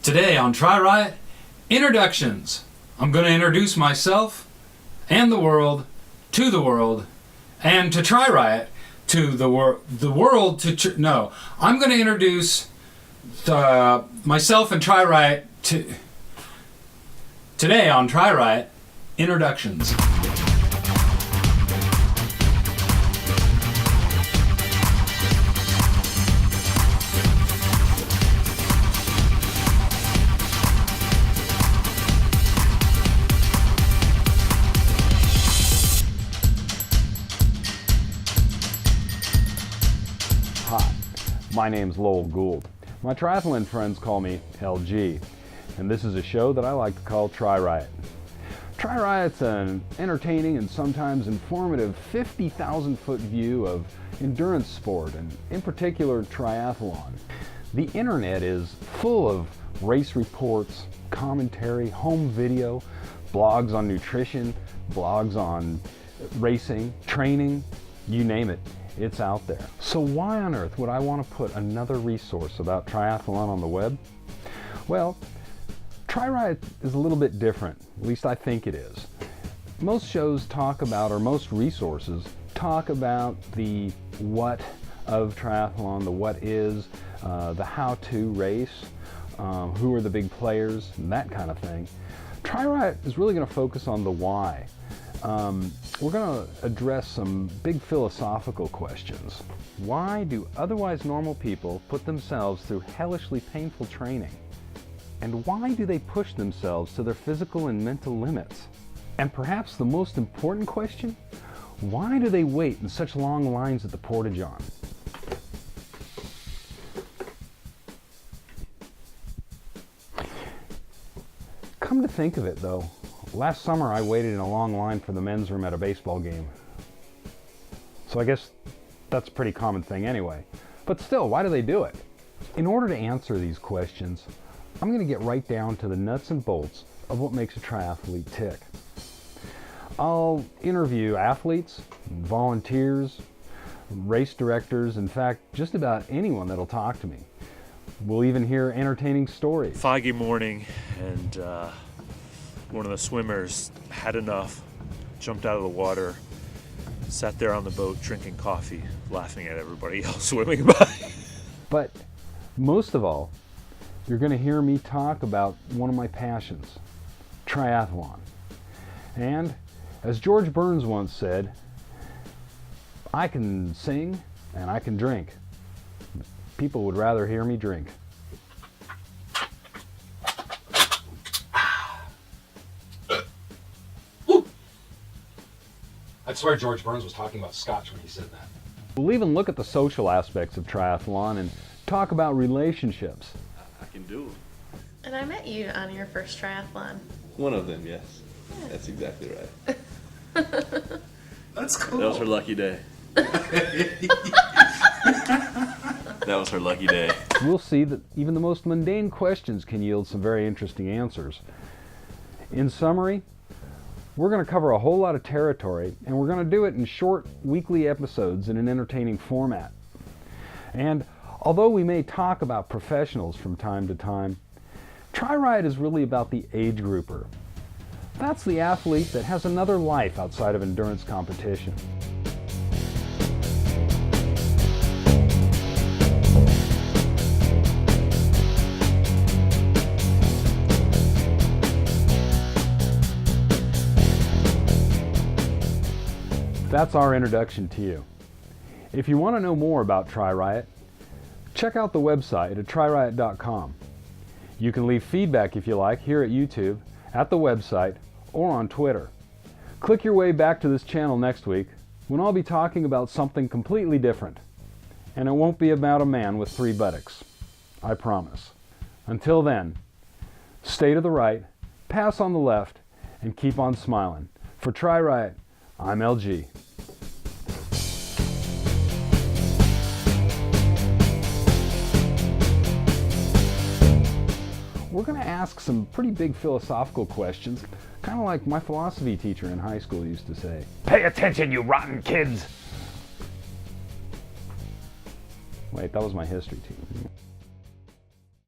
Today on TriRiot Introductions, I'm going to introduce myself and the world to the world, and to TriRiot to the world to no. I'm going to introduce myself and TriRiot to today on TriRiot Introductions. Hi, my name's Lowell Gould. My triathlon friends call me LG, and this is a show that I like to call TriRiot. TriRiot's an entertaining and sometimes informative 50,000-foot view of endurance sport, and in particular triathlon. The internet is full of race reports, commentary, home video, blogs on nutrition, blogs on racing, training, you name it. It's out there. So why on earth would I want to put another resource about triathlon on the web? Well, TriRiot is a little bit different, at least I think it is. Most shows talk about, or most resources talk about the what of triathlon, the what is, the how to race, who are the big players, and that kind of thing. TriRiot is really going to focus on the why. We're going to address some big philosophical questions. Why do otherwise normal people put themselves through hellishly painful training? And why do they push themselves to their physical and mental limits? And perhaps the most important question, why do they wait in such long lines at the Porta-John? Come to think of it though, last summer I waited in a long line for the men's room at a baseball game. So I guess that's a pretty common thing anyway. But still, why do they do it? In order to answer these questions, I'm going to get right down to the nuts and bolts of what makes a triathlete tick. I'll interview athletes, volunteers, race directors, in fact, just about anyone that'll talk to me. We'll even hear entertaining stories. Foggy morning, and one of the swimmers had enough, jumped out of the water, sat there on the boat drinking coffee, laughing at everybody else swimming by. But most of all, you're going to hear me talk about one of my passions, triathlon. And as George Burns once said, I can sing and I can drink. People would rather hear me drink. I swear George Burns was talking about scotch when he said that. We'll even look at the social aspects of triathlon and talk about relationships. I can do it. And I met you on your first triathlon. One of them, yes. Yeah. That's exactly right. That's cool. That was her lucky day. That was her lucky day. We'll see that even the most mundane questions can yield some very interesting answers. In summary, we're going to cover a whole lot of territory, and we're going to do it in short weekly episodes in an entertaining format. And although we may talk about professionals from time to time, TriRiot is really about the age grouper. That's the athlete that has another life outside of endurance competition. That's our introduction to you. If you want to know more about TriRiot, check out the website at TriRiot.com. You can leave feedback if you like here at YouTube, at the website, or on Twitter. Click your way back to this channel next week when I'll be talking about something completely different. And it won't be about a man with 3 buttocks. I promise. Until then, stay to the right, pass on the left, and keep on smiling. For TriRiot, I'm LG. We're going to ask some pretty big philosophical questions, kind of like my philosophy teacher in high school used to say. Pay attention, you rotten kids! Wait, that was my history teacher.